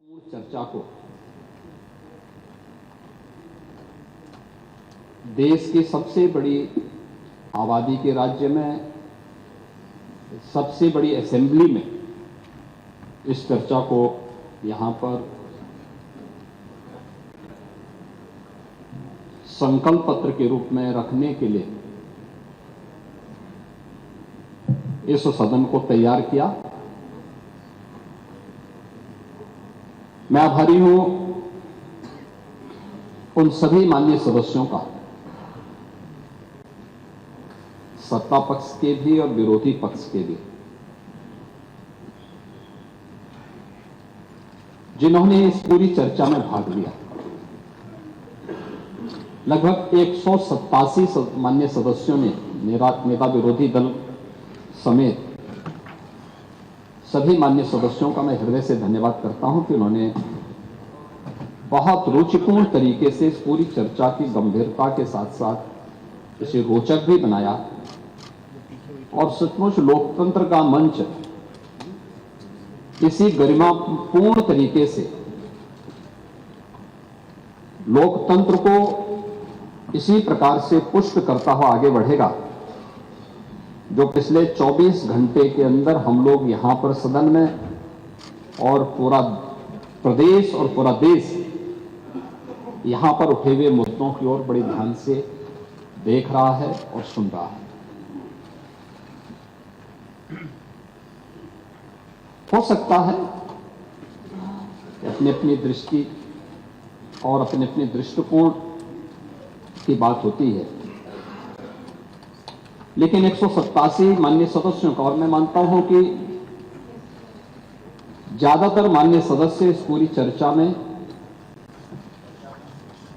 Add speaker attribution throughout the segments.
Speaker 1: चर्चा को देश की सबसे बड़ी आबादी के राज्य में सबसे बड़ी असेंबली में इस चर्चा को यहां पर संकल्प पत्र के रूप में रखने के लिए इस सदन को तैयार किया। मैं आभारी हूं उन सभी माननीय सदस्यों का, सत्ता पक्ष के भी और विरोधी पक्ष के भी, जिन्होंने इस पूरी चर्चा में भाग लिया। लगभग 187 माननीय सदस्यों ने नेता विरोधी दल समेत सभी माननीय सदस्यों का मैं हृदय से धन्यवाद करता हूं कि उन्होंने बहुत रुचिपूर्ण तरीके से इस पूरी चर्चा की गंभीरता के साथ साथ इसे रोचक भी बनाया और सचमुच लोकतंत्र का मंच इसी गरिमापूर्ण तरीके से लोकतंत्र को इसी प्रकार से पुष्ट करता हुआ आगे बढ़ेगा जो पिछले 24 घंटे के अंदर हम लोग यहां पर सदन में और पूरा प्रदेश और पूरा देश यहां पर उठे हुए मुद्दों की ओर बड़े ध्यान से देख रहा है और सुन रहा है। हो सकता है कि अपनी अपनी दृष्टि और अपने अपने दृष्टिकोण की बात होती है, लेकिन 187 माननीय सदस्यों का, और मैं मानता हूं कि ज्यादातर माननीय सदस्य इस पूरी चर्चा में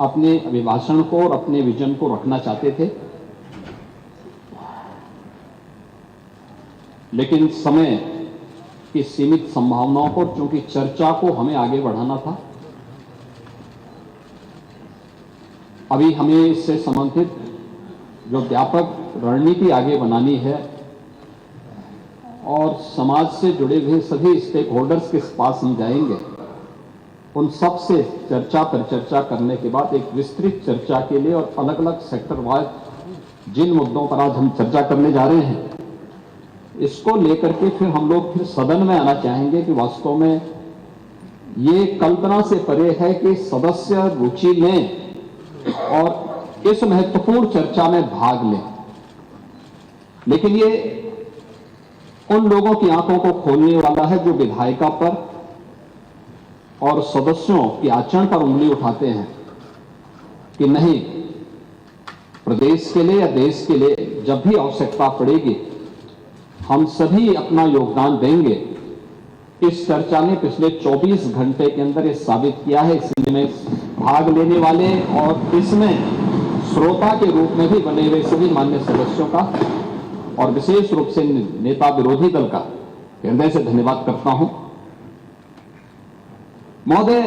Speaker 1: अपने अभिभाषण को और अपने विजन को रखना चाहते थे, लेकिन समय की सीमित संभावनाओं पर चूंकि चर्चा को हमें आगे बढ़ाना था, अभी हमें इससे संबंधित जो व्यापक रणनीति आगे बनानी है और समाज से जुड़े हुए सभी स्टेक होल्डर्स के पास हम जाएंगे, उन सब से चर्चा पर चर्चा करने के बाद एक विस्तृत चर्चा के लिए और अलग अलग सेक्टर वाइज जिन मुद्दों पर आज हम चर्चा करने जा रहे हैं, इसको लेकर के फिर हम लोग फिर सदन में आना चाहेंगे कि वास्तव में ये कल्पना से परे है कि सदस्य रुचि लें और इस महत्वपूर्ण चर्चा में भाग लें, लेकिन ये उन लोगों की आंखों को खोलने वाला है जो विधायिका पर और सदस्यों के आचरण पर उंगली उठाते हैं कि नहीं, प्रदेश के लिए या देश के लिए जब भी आवश्यकता पड़ेगी हम सभी अपना योगदान देंगे। इस चर्चा ने पिछले 24 घंटे के अंदर ये साबित किया है, इसलिए मैं भाग लेने वाले और इसमें श्रोता के रूप में भी बने हुए सभी मान्य सदस्यों का और विशेष रूप से नेता विरोधी दल का हृदय से धन्यवाद करता हूं। महोदय,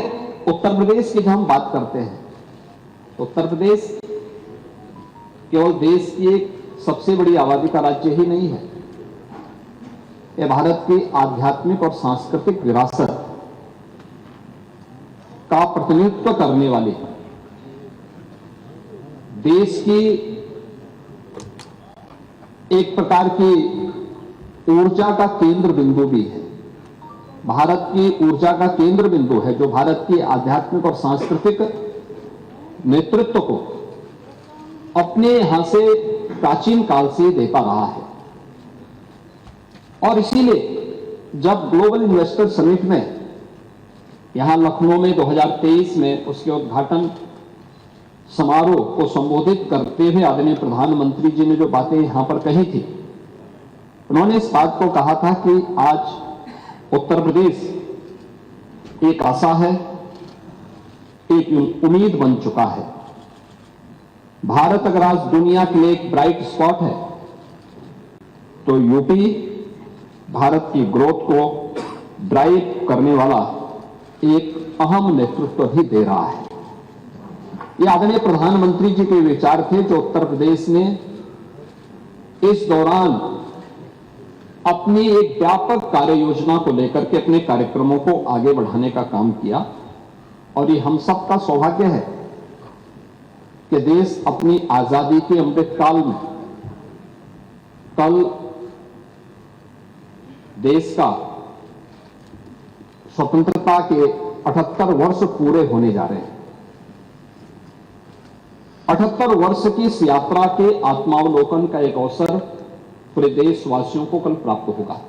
Speaker 1: उत्तर प्रदेश की जब हम बात करते हैं, उत्तर प्रदेश केवल देश की एक सबसे बड़ी आबादी का राज्य ही नहीं है, यह भारत की आध्यात्मिक और सांस्कृतिक विरासत का प्रतिनिधित्व करने वाली देश की एक प्रकार की ऊर्जा का केंद्र बिंदु भी है। भारत की ऊर्जा का केंद्र बिंदु है जो भारत की आध्यात्मिक और सांस्कृतिक नेतृत्व को अपने यहां से प्राचीन काल से देता रहा है। और इसीलिए जब ग्लोबल इन्वेस्टर समिट में यहां लखनऊ में 2023 में उसके उद्घाटन समारोह को संबोधित करते हुए आदरणीय प्रधानमंत्री जी ने जो बातें यहां पर कही थी, उन्होंने इस बात को कहा था कि आज उत्तर प्रदेश एक आशा है, एक उम्मीद बन चुका है। भारत अगर आज दुनिया के लिए एक ब्राइट स्पॉट है तो यूपी भारत की ग्रोथ को ड्राइव करने वाला एक अहम नेतृत्व भी दे रहा है। ये आदरणीय प्रधानमंत्री जी के विचार थे जो उत्तर प्रदेश ने इस दौरान अपनी एक व्यापक कार्य योजना को लेकर के अपने कार्यक्रमों को आगे बढ़ाने का काम किया। और ये हम सबका सौभाग्य है कि देश अपनी आजादी के अमृत काल में कल देश का स्वतंत्रता के 78 वर्ष पूरे होने जा रहे हैं। 78 वर्ष की इस यात्रा के आत्मावलोकन का एक अवसर पूरे देशवासियों को कल प्राप्त होगा।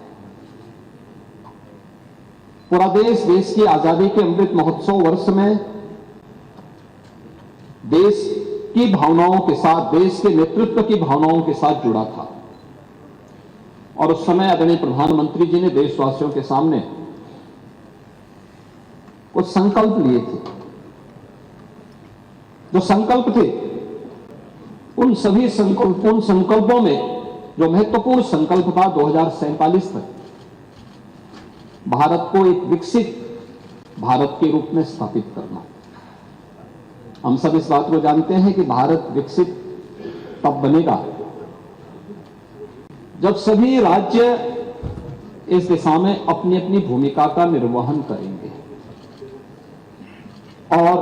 Speaker 1: पूरा देश की आजादी के अमृत महोत्सव वर्ष में देश की भावनाओं के साथ, देश के नेतृत्व की भावनाओं के साथ जुड़ा था। और उस समय आदरणीय प्रधानमंत्री जी ने देशवासियों के सामने कुछ संकल्प लिए थे। जो संकल्प थे उन सभी संकल्पों में जो महत्वपूर्ण संकल्प था 2047 तक भारत को एक विकसित भारत के रूप में स्थापित करना। हम सब इस बात को जानते हैं कि भारत विकसित तब बनेगा जब सभी राज्य इस दिशा में अपनी अपनी भूमिका का निर्वहन करेंगे और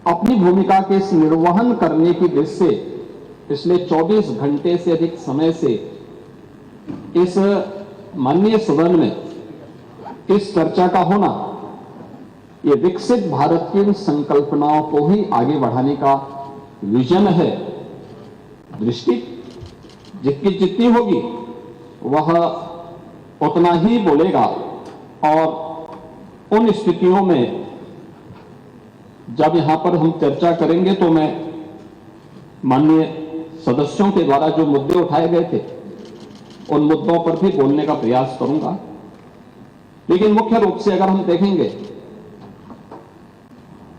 Speaker 1: अपनी भूमिका के इस निर्वहन करने की दृष्टि से पिछले 24 घंटे से अधिक समय से इस माननीय सदन में इस चर्चा का होना, ये विकसित भारत की इन संकल्पनाओं को ही आगे बढ़ाने का विजन है। दृष्टि जितनी होगी वह उतना ही बोलेगा। और उन स्थितियों में जब यहां पर हम चर्चा करेंगे तो मैं माननीय सदस्यों के द्वारा जो मुद्दे उठाए गए थे उन मुद्दों पर भी बोलने का प्रयास करूंगा। लेकिन मुख्य रूप से अगर हम देखेंगे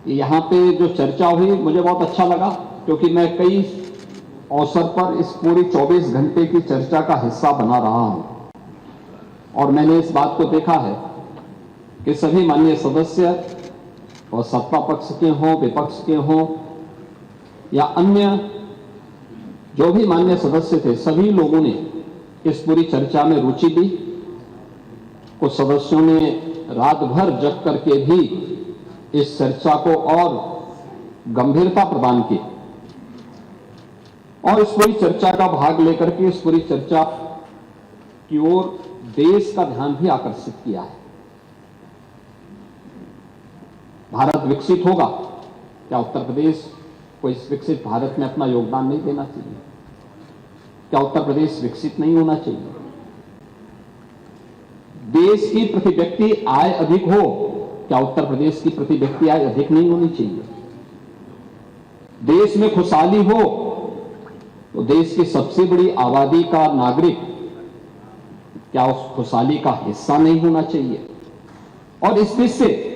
Speaker 1: यहां पे जो चर्चा हुई, मुझे बहुत अच्छा लगा क्योंकि मैं कई अवसर पर इस पूरी 24 घंटे की चर्चा का हिस्सा बना रहा हूं और मैंने इस बात को देखा है कि सभी माननीय सदस्य और सत्ता पक्ष के हों, विपक्ष के हों या अन्य जो भी माननीय सदस्य थे, सभी लोगों ने इस पूरी चर्चा में रुचि ली। कुछ सदस्यों ने रात भर जग करके भी इस चर्चा को और गंभीरता प्रदान की और इस पूरी चर्चा का भाग लेकर के इस पूरी चर्चा की ओर देश का ध्यान भी आकर्षित किया है। भारत विकसित होगा, क्या उत्तर प्रदेश को इस विकसित भारत में अपना योगदान नहीं देना चाहिए? क्या उत्तर प्रदेश विकसित नहीं होना चाहिए? देश की प्रति व्यक्ति आय अधिक हो, क्या उत्तर प्रदेश की प्रति व्यक्ति आय अधिक नहीं होनी चाहिए? देश में खुशहाली हो तो देश की सबसे बड़ी आबादी का नागरिक क्या उस खुशहाली का हिस्सा नहीं होना चाहिए? और इस दृष्टि से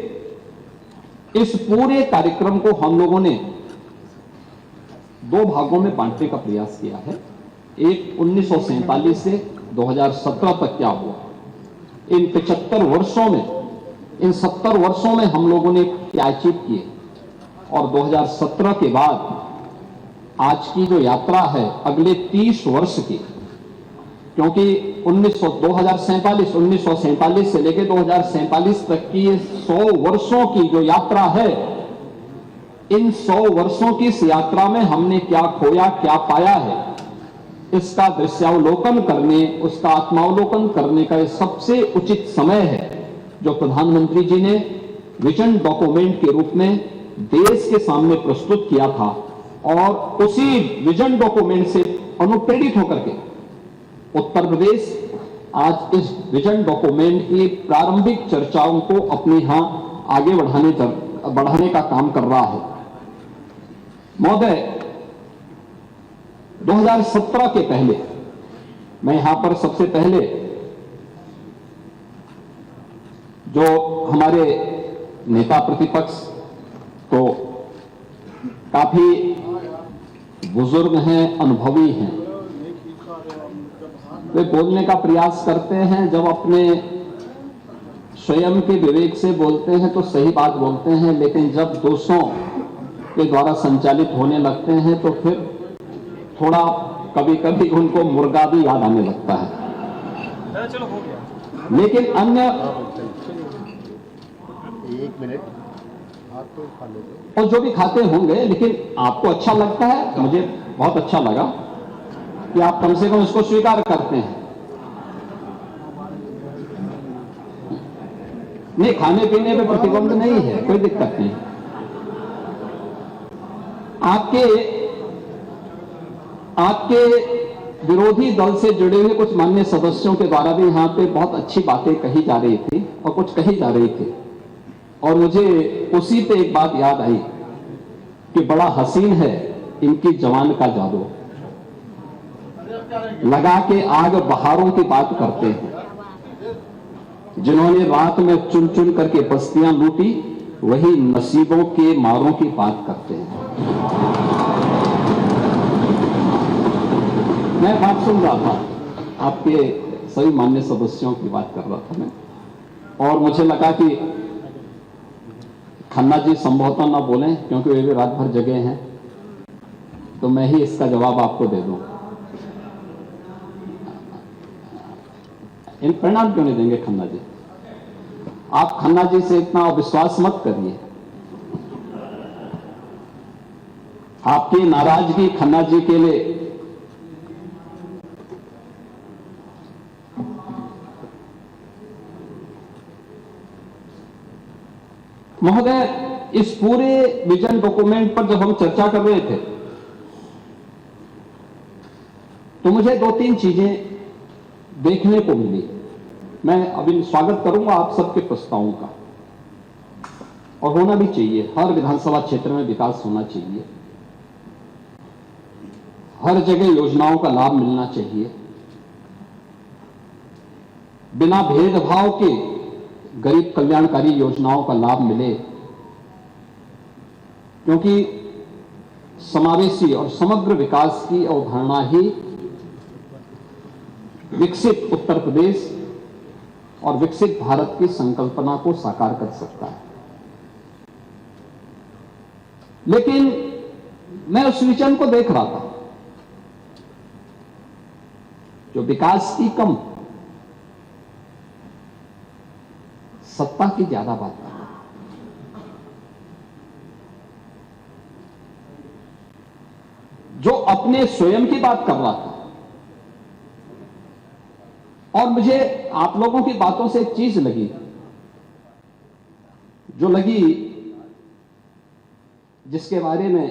Speaker 1: इस पूरे कार्यक्रम को हम लोगों ने दो भागों में बांटने का प्रयास किया है। एक 1947 से 2017 तक क्या हुआ, इन 75 वर्षों में, इन 70 वर्षों में हम लोगों ने क्या अचीव किए और 2017 के बाद आज की जो यात्रा है अगले 30 वर्ष की, क्योंकि 1947 से लेकर 2047 तक की 100 वर्षों की जो यात्रा है, इन 100 वर्षों की इस यात्रा में हमने क्या खोया, क्या पाया है, इसका दृश्यावलोकन करने, उसका आत्मावलोकन करने का सबसे उचित समय है जो प्रधानमंत्री जी ने विजन डॉक्यूमेंट के रूप में देश के सामने प्रस्तुत किया था। और उसी विजन डॉक्यूमेंट से अनुप्रेरित होकर के उत्तर प्रदेश आज इस विजन डॉक्यूमेंट की प्रारंभिक चर्चाओं को अपने यहां आगे बढ़ाने का काम कर रहा है। महोदय, 2017 के पहले मैं यहां पर सबसे पहले जो हमारे नेता प्रतिपक्ष तो काफी बुजुर्ग हैं, अनुभवी हैं, वे बोलने का प्रयास करते हैं, जब अपने स्वयं के विवेक से बोलते हैं तो सही बात बोलते हैं, लेकिन जब दूसरों के द्वारा संचालित होने लगते हैं तो फिर थोड़ा कभी कभी उनको मुर्गा भी याद आने लगता है।
Speaker 2: चलो हो गया।
Speaker 1: लेकिन अन्य
Speaker 3: 1 मिनट आप तो खा लेते
Speaker 1: और जो भी खाते होंगे, लेकिन आपको अच्छा लगता है, मुझे बहुत अच्छा लगा कि आप कम से कम उसको स्वीकार करते हैं। नहीं, खाने पीने में प्रतिबंध नहीं है, कोई दिक्कत नहीं। आपके विरोधी दल से जुड़े हुए कुछ माननीय सदस्यों के द्वारा भी यहां पे बहुत अच्छी बातें कही जा रही थी और कुछ कही जा रही थी, और मुझे उसी पे एक बात याद आई कि बड़ा हसीन है इनकी जवान का जादू, लगा के आग बहारों की बात करते हैं। जिन्होंने रात में चुन चुन करके बस्तियां लूटी, वही नसीबों के मारों की बात करते हैं। मैं बात सुन रहा था, आपके सभी मान्य सदस्यों की बात कर रहा था मैं, और मुझे लगा कि खन्ना जी संभवतः ना बोलें क्योंकि वे भी रात भर जगे हैं, तो मैं ही इसका जवाब आपको दे दूं। इन परिणाम क्यों नहीं देंगे खन्ना जी? आप खन्ना जी से इतना अविश्वास मत करिए। आपकी नाराजगी खन्ना जी के लिए महोदय, इस पूरे विजन डॉक्यूमेंट पर जब हम चर्चा कर रहे थे तो मुझे 2-3 चीजें देखने को मिली। मैं अभी स्वागत करूंगा आप सबके प्रस्तावों का, और होना भी चाहिए। हर विधानसभा क्षेत्र में विकास होना चाहिए, हर जगह योजनाओं का लाभ मिलना चाहिए, बिना भेदभाव के गरीब कल्याणकारी योजनाओं का लाभ मिले, क्योंकि समावेशी और समग्र विकास की अवधारणा ही विकसित उत्तर प्रदेश और विकसित भारत की संकल्पना को साकार कर सकता है। लेकिन मैं उस विजन को देख रहा था जो विकास की कम, सत्ता की ज्यादा बात कर रहा है। जो अपने स्वयं की बात कर रहा था। और मुझे आप लोगों की बातों से एक चीज लगी, जो लगी, जिसके बारे में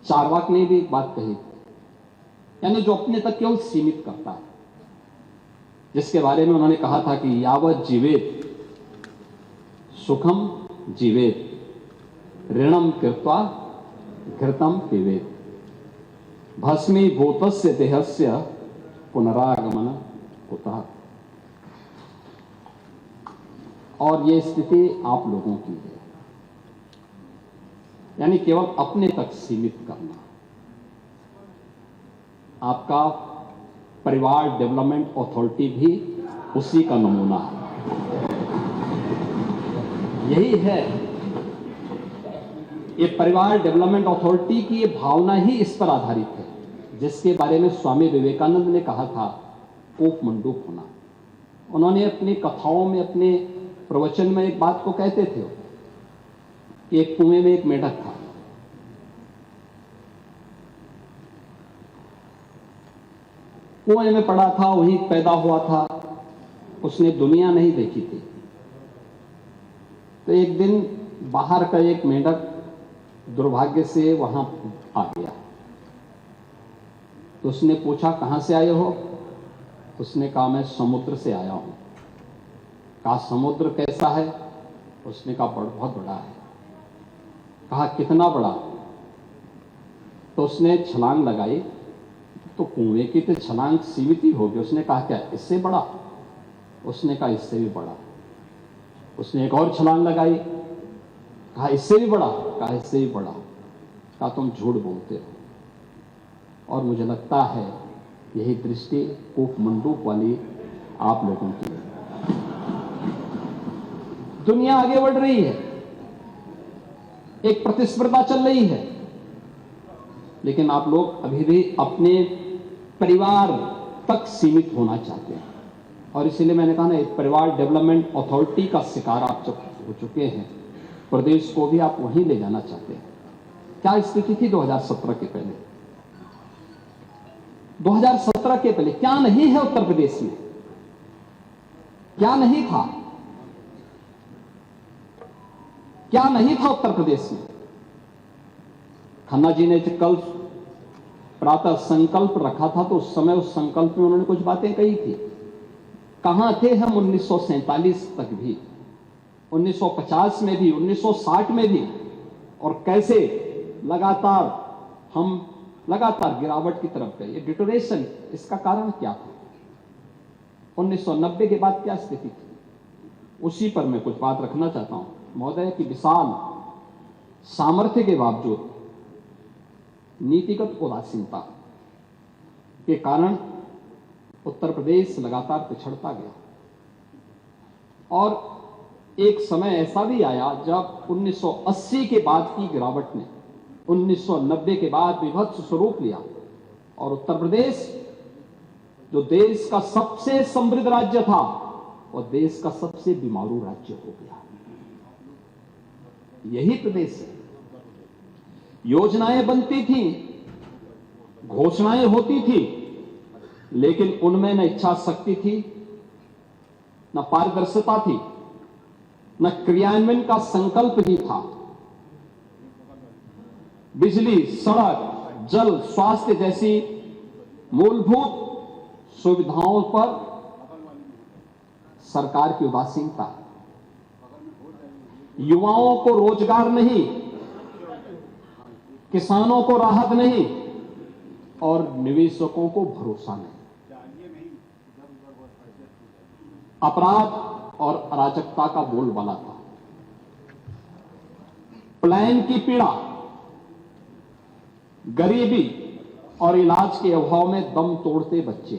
Speaker 1: चारवाक ने भी एक बात कही, यानी जो अपने तक केवल सीमित करता है, जिसके बारे में उन्होंने कहा था कि यावत जीवेत सुखम जीवेत ऋणम कृत्वा घृतम पिबेत भस्मीभूतस्य देहस्य पुनरागमन कुतः। और ये स्थिति आप लोगों की है, यानी केवल अपने तक सीमित करना। आपका परिवार डेवलपमेंट अथॉरिटी भी उसी का नमूना है। यही है, ये परिवार डेवलपमेंट अथॉरिटी की ये भावना ही इस पर आधारित है, जिसके बारे में स्वामी विवेकानंद ने कहा था कोप मंडूक होना। उन्होंने अपनी कथाओं में, अपने प्रवचन में एक बात को कहते थे कि एक कुएं में एक मेढक था, कुएं में पड़ा था, वही पैदा हुआ था, उसने दुनिया नहीं देखी थी। तो एक दिन बाहर का एक मेढक दुर्भाग्य से वहां आ गया। तो उसने पूछा कहां से आए हो? उसने कहा मैं समुद्र से आया हूं। कहा समुद्र कैसा है? उसने कहा बहुत बड़ा है। कहा कितना बड़ा? तो उसने छलांग लगाई, तो कुएं की तो छलांग सीमित ही होगी। उसने कहा क्या इससे बड़ा? उसने कहा इससे भी बड़ा। उसने एक और छलांग लगाई, कहा इससे भी बड़ा? कहा इससे भी बड़ा। कहा तुम झूठ बोलते हो। और मुझे लगता है यही दृष्टि कूप मंडूक वाली आप लोगों की है। दुनिया आगे बढ़ रही है, एक प्रतिस्पर्धा चल रही है, लेकिन आप लोग अभी भी अपने परिवार तक सीमित होना चाहते हैं। और इसीलिए मैंने कहा ना, एक परिवार डेवलपमेंट अथॉरिटी का शिकार आप जब हो चुके हैं, प्रदेश को भी आप वहीं ले जाना चाहते हैं। क्या स्थिति थी 2017 के पहले? 2017 के पहले क्या नहीं है उत्तर प्रदेश में? क्या नहीं था? क्या नहीं था उत्तर प्रदेश में? खन्ना जी ने कल प्रातः संकल्प रखा था, तो उस समय उस संकल्प में उन्होंने कुछ बातें कही थी। कहां थे हम 1947 तक भी, 1950 में भी, 1960 में भी, और कैसे हम लगातार गिरावट की तरफ गए। ये डिटोरेशन, इसका कारण क्या था? 1990 के बाद क्या स्थिति थी? उसी पर मैं कुछ बात रखना चाहता हूं महोदय, कि विशाल सामर्थ्य के बावजूद नीतिगत उदासीनता के कारण उत्तर प्रदेश लगातार पिछड़ता गया। और एक समय ऐसा भी आया जब 1980 के बाद की गिरावट ने 1990 के बाद विभत्स स्वरूप लिया, और उत्तर प्रदेश जो देश का सबसे समृद्ध राज्य था, वह देश का सबसे बीमारू राज्य हो गया। यही प्रदेश है। योजनाएं बनती थी, घोषणाएं होती थी, लेकिन उनमें न इच्छा शक्ति थी, न पारदर्शिता थी, न क्रियान्वयन का संकल्प ही था। बिजली, सड़क, जल, स्वास्थ्य जैसी मूलभूत सुविधाओं पर सरकार की उदासीनता, युवाओं को रोजगार नहीं, किसानों को राहत नहीं, और निवेशकों को भरोसा नहीं। अपराध और अराजकता का बोलबाला था। प्लान की पीड़ा, गरीबी और इलाज के अभाव में दम तोड़ते बच्चे।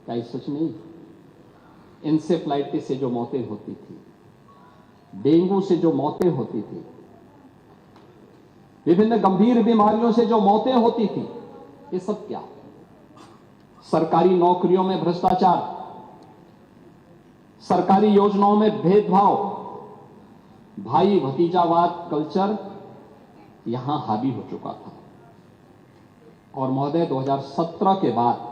Speaker 1: क्या ये सच नहीं? इंसेफ्लाइटिस से जो मौतें होती थी, डेंगू से जो मौतें होती थी, विभिन्न गंभीर बीमारियों से जो मौतें होती थी, ये सब क्या? सरकारी नौकरियों में भ्रष्टाचार, सरकारी योजनाओं में भेदभाव, भाई भतीजावाद कल्चर यहां हावी हो चुका था। और महोदय 2017 के बाद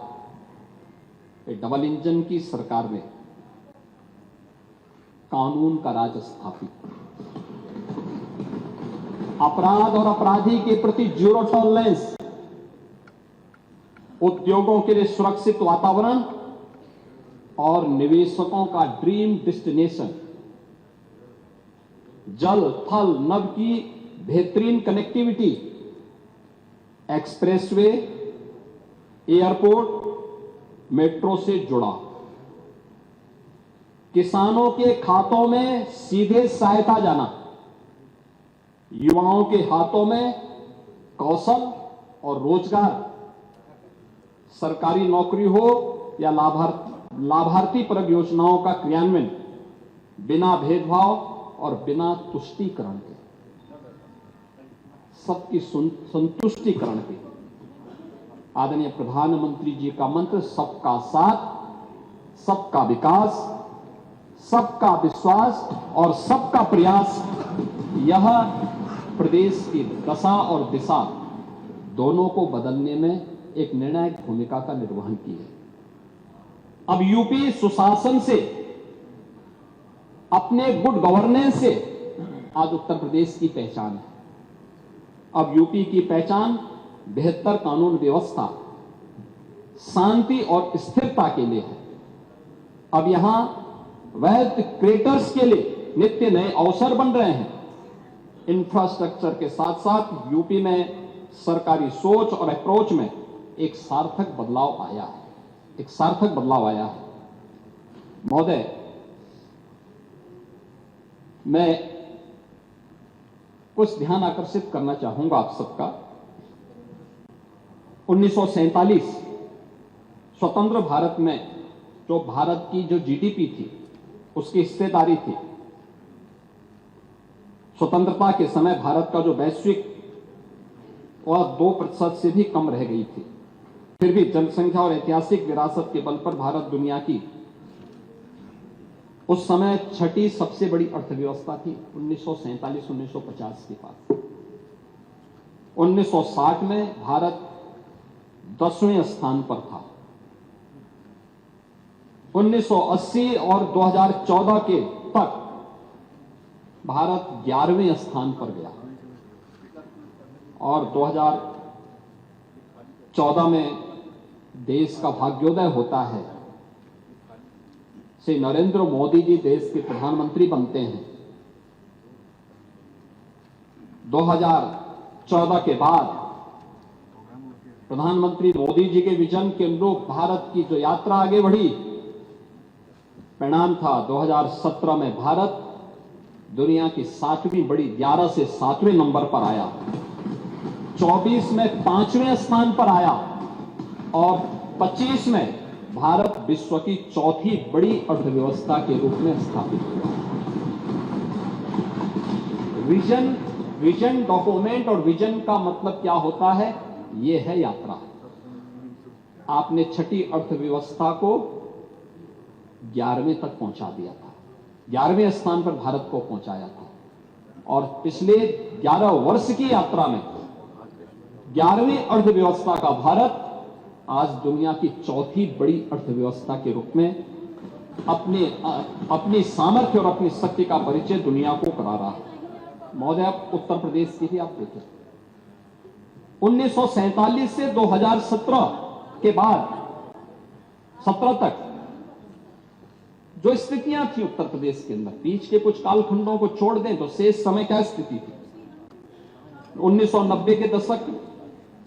Speaker 1: डबल इंजन की सरकार में कानून का राज स्थापित, अपराध और अपराधी के प्रति जीरो टॉलरेंस, उद्योगों के लिए सुरक्षित वातावरण और निवेशकों का ड्रीम डेस्टिनेशन, जल थल नभ की बेहतरीन कनेक्टिविटी, एक्सप्रेसवे, एयरपोर्ट, मेट्रो से जुड़ा, किसानों के खातों में सीधे सहायता जाना, युवाओं के हाथों में कौशल और रोजगार, सरकारी नौकरी हो या लाभार्थी परक योजनाओं का क्रियान्वयन बिना भेदभाव और बिना तुष्टीकरण के, सबकी संतुष्टिकरण के। आदरणीय प्रधानमंत्री जी का मंत्र सबका साथ, सबका विकास, सबका विश्वास और सबका प्रयास, यह प्रदेश की दशा और दिशा दोनों को बदलने में एक निर्णायक भूमिका का निर्वहन की है। अब यूपी सुशासन से, अपने गुड गवर्नेंस से आज उत्तर प्रदेश की पहचान है। अब यूपी की पहचान बेहतर कानून व्यवस्था, शांति और स्थिरता के लिए है। अब यहां वैध क्रिएटर्स के लिए नित्य नए अवसर बन रहे हैं। इंफ्रास्ट्रक्चर के साथ साथ यूपी में सरकारी सोच और अप्रोच में एक सार्थक बदलाव आया है, एक सार्थक बदलाव आया है। महोदय, मैं कुछ ध्यान आकर्षित करना चाहूंगा आप सबका। 1947 स्वतंत्र भारत में जो भारत की जो जीडीपी थी, उसकी हिस्सेदारी थी, स्वतंत्रता के समय भारत का जो वैश्विक वह 2% से भी कम रह गई थी। फिर भी जनसंख्या और ऐतिहासिक विरासत के बल पर भारत दुनिया की उस समय छठी सबसे बड़ी अर्थव्यवस्था थी 1947-1950 के पास। 1960 में भारत 10वें स्थान पर था। 1980 और 2014 के तक भारत 11वें स्थान पर गया और 2014 में देश का भाग्योदय होता है, श्री नरेंद्र मोदी जी देश के प्रधानमंत्री बनते हैं। 2014 के बाद प्रधानमंत्री मोदी जी के विजन के अनुरूप भारत की जो यात्रा आगे बढ़ी, परिणाम था 2017 में भारत दुनिया की 7वीं बड़ी 11 से 7वें नंबर पर आया, 24 में 5वें स्थान पर आया और 25 में भारत विश्व की 4थी बड़ी अर्थव्यवस्था के रूप में स्थापित हुआ। विजन डॉक्यूमेंट और विजन का मतलब क्या होता है? यह है यात्रा। आपने छठी अर्थव्यवस्था को 11वें तक पहुंचा दिया था, 11वें स्थान पर भारत को पहुंचाया था और पिछले 11 वर्ष की यात्रा में 11वीं अर्थव्यवस्था का भारत आज दुनिया की 4थी बड़ी अर्थव्यवस्था के रूप में अपनी सामर्थ्य और अपनी शक्ति का परिचय दुनिया को करा रहा है। महोदय, आप उत्तर प्रदेश की ही आप देखें, 1947 से 2017 के बाद 17 तक जो स्थितियां थी उत्तर प्रदेश के अंदर, बीच के कुछ कालखंडों को छोड़ दें तो शेष समय क्या स्थिति थी? 1990 के दशक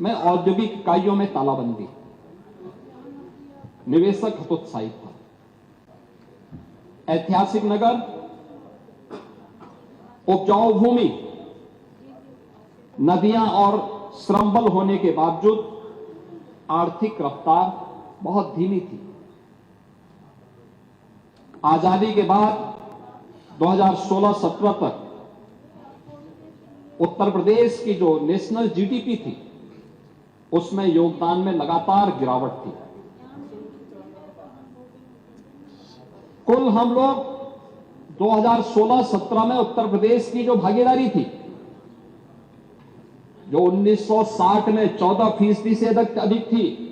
Speaker 1: में औद्योगिक इकाइयों में तालाबंदी, निवेशक हतोत्साहित था, ऐतिहासिक नगर, उपजाऊ भूमि, नदियां और श्रमबल होने के बावजूद आर्थिक रफ्तार बहुत धीमी थी। आजादी के बाद 2016-17 तक उत्तर प्रदेश की जो नेशनल जीडीपी थी उसमें योगदान में लगातार गिरावट थी। कुल हम लोग 2016-17 में उत्तर प्रदेश की जो भागीदारी थी, जो 1960 में 14% से अधिक थी,